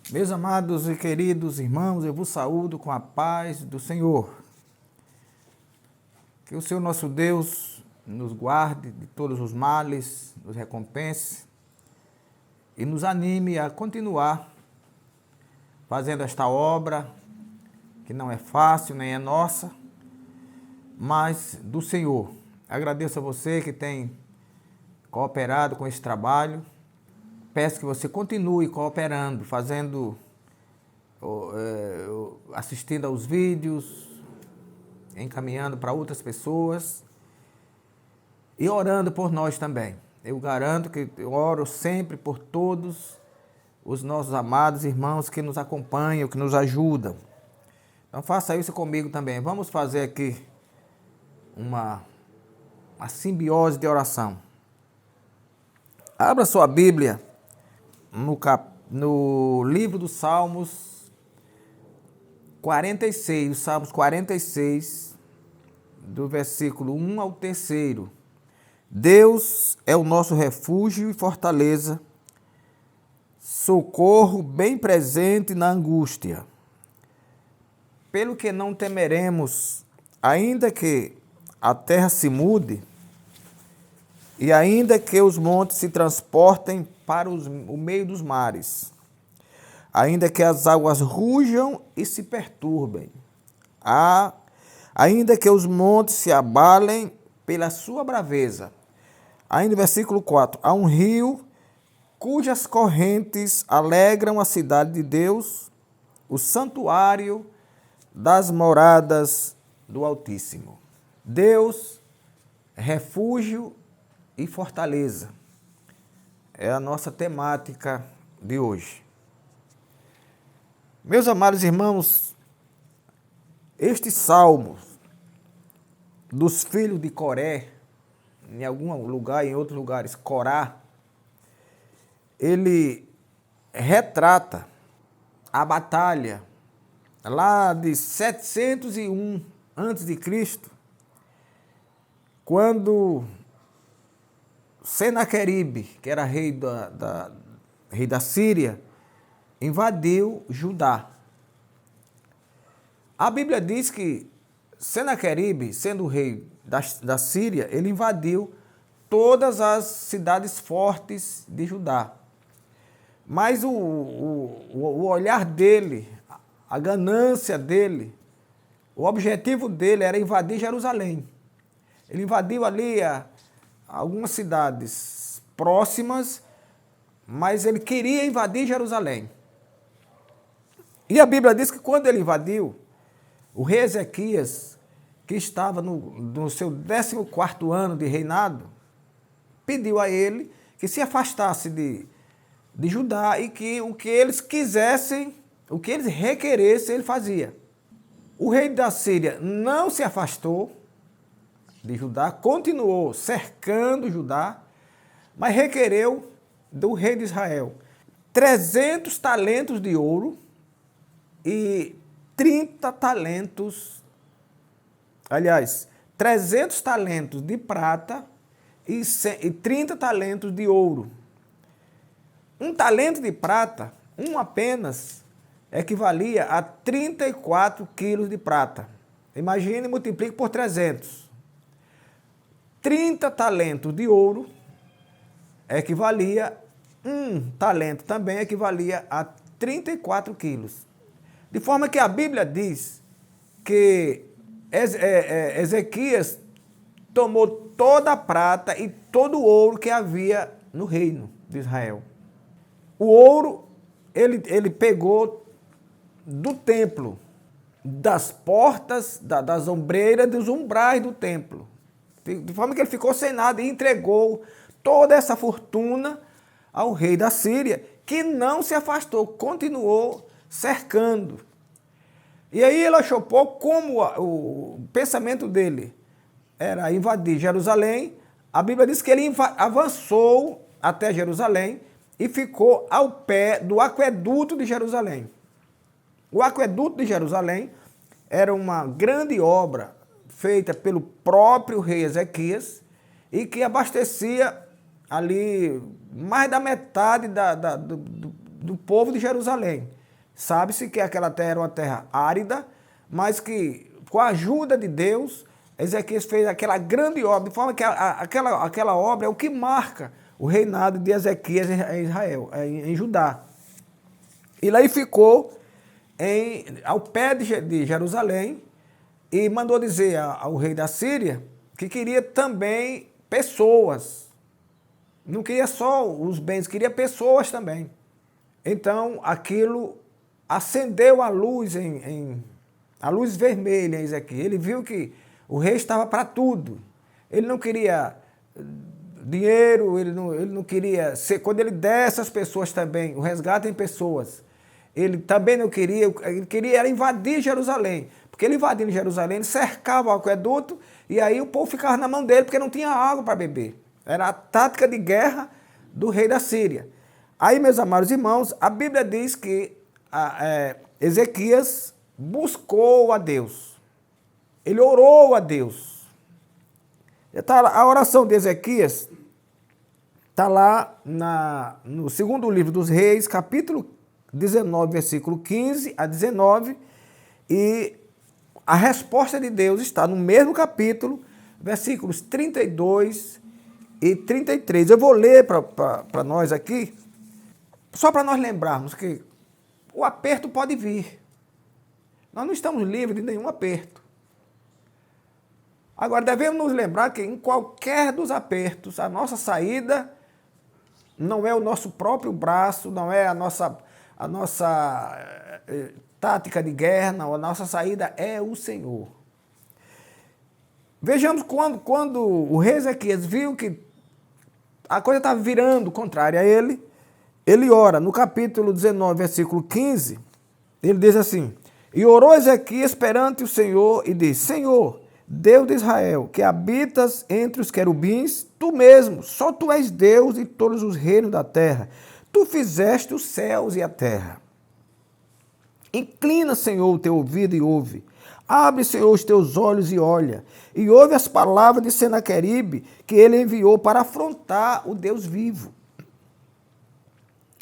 Meus amados e queridos irmãos, eu vos saúdo com a paz do Senhor. Que o Senhor nosso Deus nos guarde de todos os males, nos recompense e nos anime a continuar fazendo esta obra, que não é fácil, nem é nossa, mas do Senhor. Agradeço a você que tem cooperado com esse trabalho. Peço que você continue cooperando, assistindo aos vídeos, encaminhando para outras pessoas e orando por nós também. Eu garanto que eu oro sempre por todos os nossos amados irmãos que nos acompanham, que nos ajudam. Então faça isso comigo também. Vamos fazer aqui uma simbiose de oração. Abra sua Bíblia no livro dos Salmos 46, os Salmos 46, do versículo 1 ao 3. Deus é o nosso refúgio e fortaleza, socorro bem presente na angústia. Pelo que não temeremos, ainda que a terra se mude, e ainda que os montes se transportem para o meio dos mares, ainda que as águas rujam e se perturbem, ainda que os montes se abalem pela sua braveza. Ainda versículo 4, há um rio cujas correntes alegram a cidade de Deus, o santuário das moradas do Altíssimo. Deus, refúgio e fortaleza. É a nossa temática de hoje. Meus amados irmãos, este salmo dos filhos de Coré, em algum lugar, em outros lugares, Corá, ele retrata a batalha lá de 701 a.C., quando Senaqueribe, que era rei da Síria, invadiu Judá. A Bíblia diz que Senaqueribe, sendo o rei da Síria, ele invadiu todas as cidades fortes de Judá. Mas o olhar dele, a ganância dele, o objetivo dele era invadir Jerusalém. Ele invadiu ali algumas cidades próximas, mas ele queria invadir Jerusalém. E a Bíblia diz que quando ele invadiu, o rei Ezequias, que estava no seu 14º ano de reinado, pediu a ele que se afastasse de Judá e que o que eles quisessem, o que eles requeressem, ele fazia. O rei da Síria não se afastou de Judá, continuou cercando Judá, mas requereu do rei de Israel 300 talentos de ouro e 300 talentos de prata e 30 talentos de ouro. Um talento de prata, um apenas, equivalia a 34 quilos de prata. Imagine e multiplique por 300. 30 talentos de ouro equivalia, um talento também equivalia a 34 quilos. De forma que a Bíblia diz que Ezequias tomou toda a prata e todo o ouro que havia no reino de Israel. O ouro ele pegou do templo, das portas, das ombreiras, dos umbrais do templo. De forma que ele ficou sem nada e entregou toda essa fortuna ao rei da Síria, que não se afastou, continuou cercando. E aí ele achou pouco, como o pensamento dele era invadir Jerusalém. A Bíblia diz que ele avançou até Jerusalém e ficou ao pé do aqueduto de Jerusalém. O aqueduto de Jerusalém era uma grande obra feita pelo próprio rei Ezequias e que abastecia ali mais da metade do povo de Jerusalém. Sabe-se que aquela terra era uma terra árida, mas que, com a ajuda de Deus, Ezequias fez aquela grande obra, de forma que aquela obra é o que marca o reinado de Ezequias em Israel, em Judá. E lá ele ficou ao pé de Jerusalém e mandou dizer ao rei da Síria que queria também pessoas. Não queria só os bens, queria pessoas também. Então, aquilo acendeu a luz a luz vermelha em Ezequias. Ele viu que o rei estava para tudo. Ele não queria dinheiro, ele não queria ser. Quando ele desse às pessoas também, o resgate em pessoas, ele também não queria, ele queria era invadir Jerusalém. Porque ele invadindo Jerusalém, ele cercava o aqueduto e aí o povo ficava na mão dele porque não tinha água para beber. Era a tática de guerra do rei da Síria. Aí, meus amados irmãos, a Bíblia diz que Ezequias buscou a Deus. Ele orou a Deus. A oração de Ezequias está lá no segundo livro dos Reis, capítulo 19, versículo 15 a 19, e a resposta de Deus está no mesmo capítulo, versículos 32 e 33. Eu vou ler para nós aqui, só para nós lembrarmos que o aperto pode vir. Nós não estamos livres de nenhum aperto. Agora, devemos nos lembrar que em qualquer dos apertos, a nossa saída não é o nosso próprio braço, não é a nossa tática de guerra, não. A nossa saída é o Senhor. Vejamos quando o rei Ezequias viu que a coisa estava virando contrária a ele, ele ora no capítulo 19, versículo 15, ele diz assim: e orou Ezequias perante o Senhor e disse: Senhor, Deus de Israel, que habitas entre os querubins, tu mesmo, só tu és Deus de todos os reinos da terra. Tu fizeste os céus e a terra. Inclina, Senhor, o teu ouvido e ouve. Abre, Senhor, os teus olhos e olha. E ouve as palavras de Senaqueribe, que ele enviou para afrontar o Deus vivo.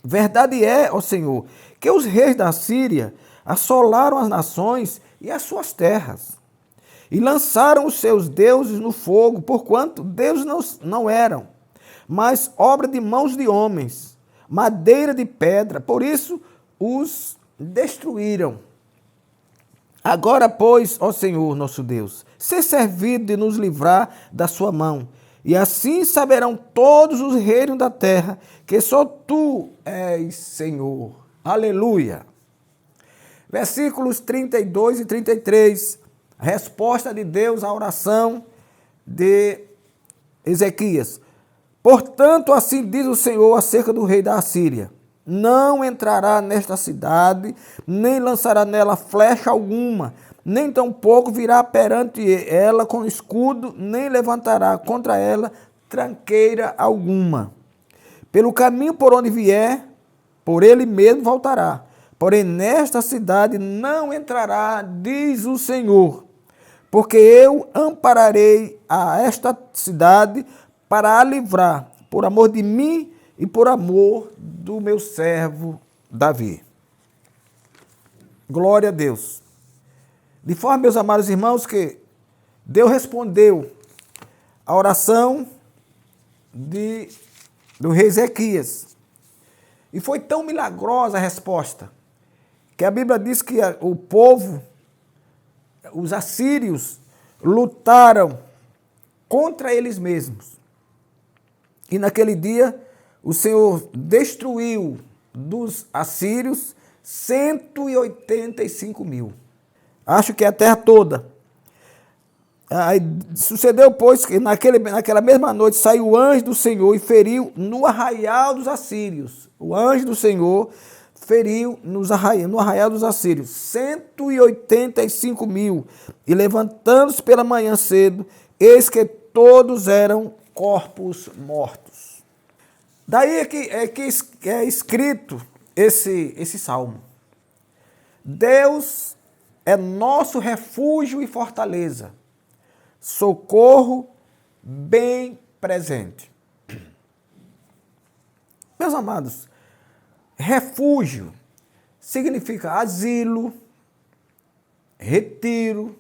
Verdade é, ó Senhor, que os reis da Síria assolaram as nações e as suas terras, e lançaram os seus deuses no fogo, porquanto deuses não eram, mas obra de mãos de homens, madeira de pedra, por isso os destruíram. Agora, pois, ó Senhor nosso Deus, sê servido de nos livrar da sua mão, e assim saberão todos os reinos da terra que só tu és Senhor. Aleluia. Versículos 32 e 33, a resposta de Deus à oração de Ezequias. Portanto, assim diz o Senhor acerca do rei da Assíria: não entrará nesta cidade, nem lançará nela flecha alguma, nem tampouco virá perante ela com escudo, nem levantará contra ela tranqueira alguma. Pelo caminho por onde vier, por ele mesmo voltará. Porém, nesta cidade não entrará, diz o Senhor, porque eu ampararei a esta cidade para a livrar, por amor de mim e por amor do meu servo Davi. Glória a Deus. De forma, meus amados irmãos, que Deus respondeu a oração do rei Ezequias. E foi tão milagrosa a resposta, que a Bíblia diz que o povo, os assírios, lutaram contra eles mesmos. E naquele dia, o Senhor destruiu dos assírios 185 mil. Acho que é a terra toda. Aí sucedeu, pois, que naquela mesma noite saiu o anjo do Senhor e feriu no arraial dos assírios. O anjo do Senhor feriu no arraial dos assírios 185 mil. E levantando-se pela manhã cedo, eis que todos eram corpos mortos. Daí é que é escrito esse salmo. Deus é nosso refúgio e fortaleza, socorro bem presente. Meus amados, Refúgio significa asilo, retiro,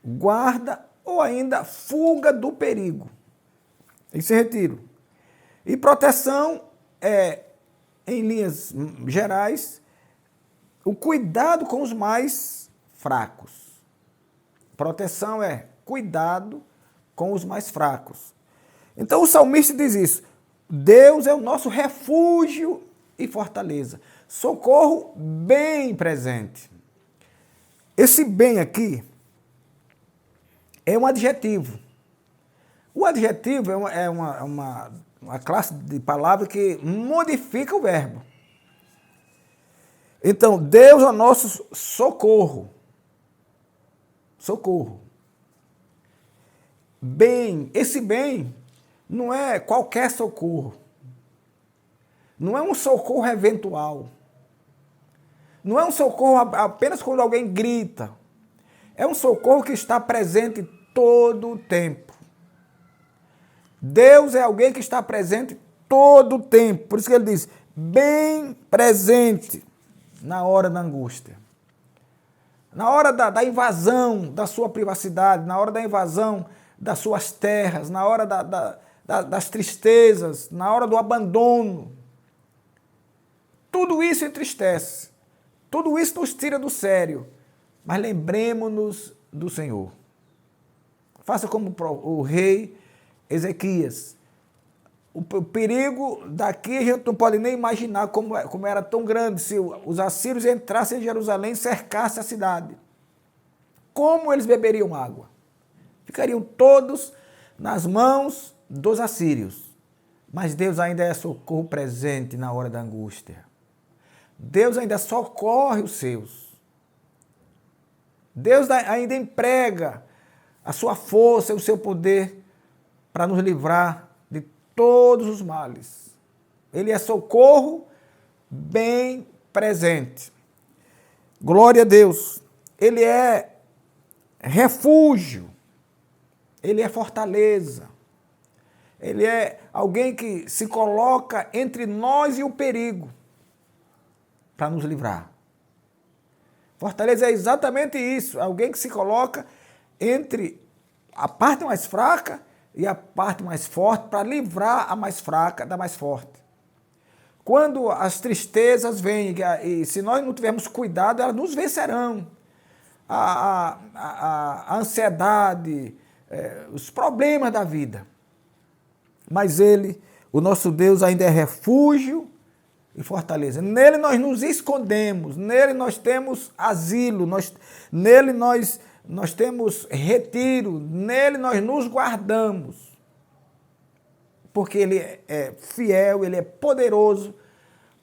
guarda ou ainda fuga do perigo. Isso é retiro. E proteção é, em linhas gerais, o cuidado com os mais fracos. Proteção é cuidado com os mais fracos. Então o salmista diz isso: Deus é o nosso refúgio e fortaleza, socorro bem presente. Esse bem aqui é um adjetivo. O adjetivo é uma classe de palavra que modifica o verbo. Então, Deus é o nosso socorro. Socorro. Bem, esse bem não é qualquer socorro. Não é um socorro eventual. Não é um socorro apenas quando alguém grita. É um socorro que está presente todo o tempo. Deus é alguém que está presente todo o tempo. Por isso que ele diz, bem presente na hora da angústia. Na hora da invasão da sua privacidade, na hora da invasão das suas terras, na hora das tristezas, na hora do abandono. Tudo isso entristece. Tudo isso nos tira do sério. Mas lembremos-nos do Senhor. Faça como o rei Ezequias. O perigo daqui a gente não pode nem imaginar como era tão grande se os assírios entrassem em Jerusalém e cercassem a cidade. Como eles beberiam água? Ficariam todos nas mãos dos assírios. Mas Deus ainda é socorro presente na hora da angústia. Deus ainda socorre os seus. Deus ainda emprega a sua força e o seu poder para nos livrar de todos os males. Ele é socorro bem presente. Glória a Deus. Ele é refúgio. Ele é fortaleza. Ele é alguém que se coloca entre nós e o perigo para nos livrar. Fortaleza é exatamente isso. Alguém que se coloca entre a parte mais fraca e a parte mais forte para livrar a mais fraca da mais forte. Quando as tristezas vêm e se nós não tivermos cuidado, elas nos vencerão. A ansiedade, os problemas da vida. Mas Ele, o nosso Deus, ainda é refúgio e fortaleza. Nele nós nos escondemos, nele nós temos asilo, nele nós temos retiro, nele nós nos guardamos. Porque Ele é fiel, Ele é poderoso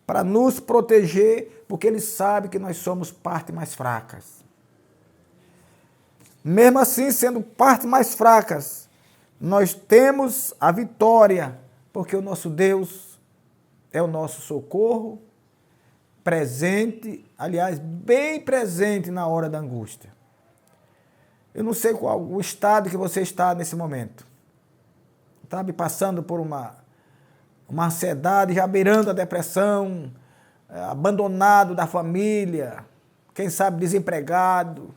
para nos proteger, porque Ele sabe que nós somos parte mais fracas. Mesmo assim, sendo parte mais fracas, nós temos a vitória, porque o nosso Deus é o nosso socorro presente, aliás, bem presente na hora da angústia. Eu não sei qual o estado que você está nesse momento. Sabe, passando por uma ansiedade, já beirando a depressão, abandonado da família, quem sabe desempregado,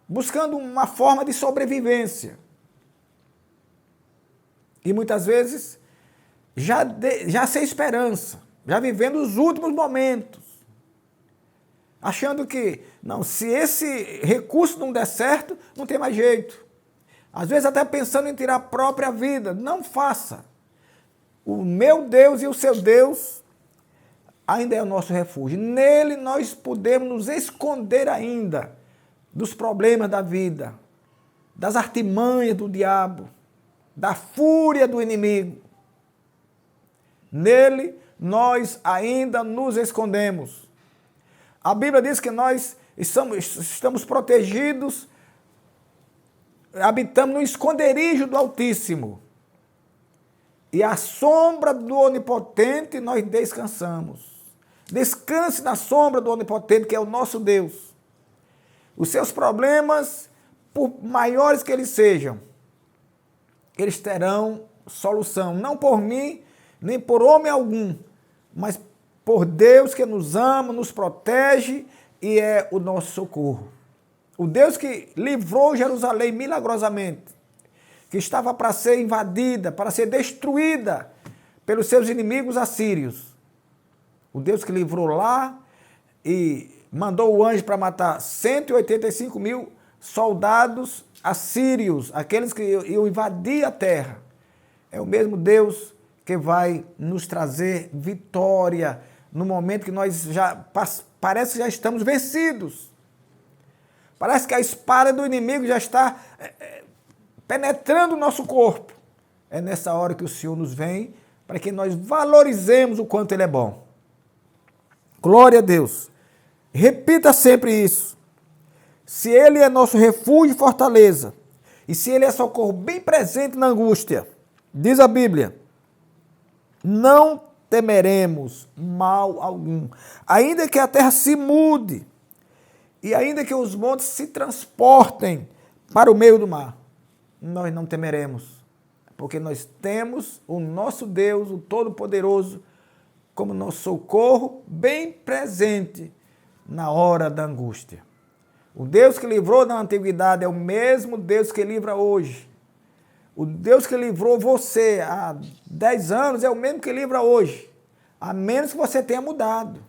buscando uma forma de sobrevivência. E muitas vezes já sem esperança, já vivendo os últimos momentos, achando que, não, se esse recurso não der certo, não tem mais jeito. Às vezes até pensando em tirar a própria vida. Não faça. O meu Deus e o seu Deus ainda é o nosso refúgio. Nele nós podemos nos esconder ainda dos problemas da vida, das artimanhas do diabo, da fúria do inimigo. Nele nós ainda nos escondemos. A Bíblia diz que nós estamos protegidos, habitamos no esconderijo do Altíssimo. E à sombra do Onipotente nós descansamos. Descanse na sombra do Onipotente, que é o nosso Deus. Os seus problemas, por maiores que eles sejam, eles terão solução. Não por mim, nem por homem algum, mas por Deus que nos ama, nos protege e é o nosso socorro. O Deus que livrou Jerusalém milagrosamente, que estava para ser invadida, para ser destruída pelos seus inimigos assírios. O Deus que livrou lá e mandou o anjo para matar 185 mil soldados assírios, aqueles que iam invadir a terra. É o mesmo Deus que vai nos trazer vitória no momento que nós parece que já estamos vencidos. Parece que a espada do inimigo já está penetrando o nosso corpo. É nessa hora que o Senhor nos vem para que nós valorizemos o quanto Ele é bom. Glória a Deus. Repita sempre isso. Se Ele é nosso refúgio e fortaleza, e se Ele é socorro bem presente na angústia, diz a Bíblia, não temeremos mal algum, ainda que a terra se mude, e ainda que os montes se transportem para o meio do mar, nós não temeremos, porque nós temos o nosso Deus, o Todo-Poderoso, como nosso socorro bem presente na hora da angústia. O Deus que livrou na antiguidade é o mesmo Deus que livra hoje. O Deus que livrou você há 10 anos é o mesmo que livra hoje, a menos que você tenha mudado.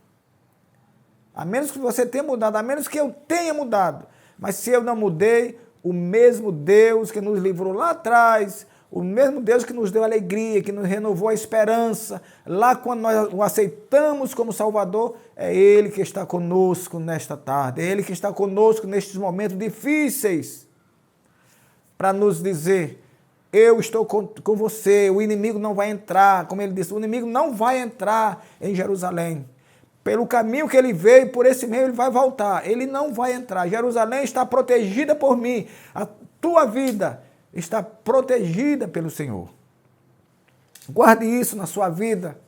A menos que você tenha mudado, a menos que eu tenha mudado. Mas se eu não mudei, o mesmo Deus que nos livrou lá atrás, o mesmo Deus que nos deu alegria, que nos renovou a esperança, lá quando nós o aceitamos como Salvador, é Ele que está conosco nesta tarde, é Ele que está conosco nestes momentos difíceis, para nos dizer, eu estou com você, o inimigo não vai entrar, como ele disse, o inimigo não vai entrar em Jerusalém. Pelo caminho que ele veio, por esse meio ele vai voltar. Ele não vai entrar. Jerusalém está protegida por mim. A tua vida está protegida pelo Senhor. Guarde isso na sua vida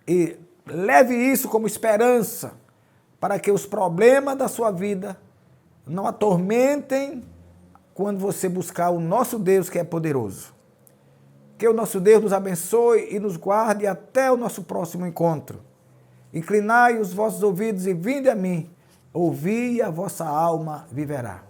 e leve isso como esperança para que os problemas da sua vida não atormentem quando você buscar o nosso Deus que é poderoso. Que o nosso Deus nos abençoe e nos guarde até o nosso próximo encontro. Inclinai os vossos ouvidos e vinde a mim, ouvi e a vossa alma viverá.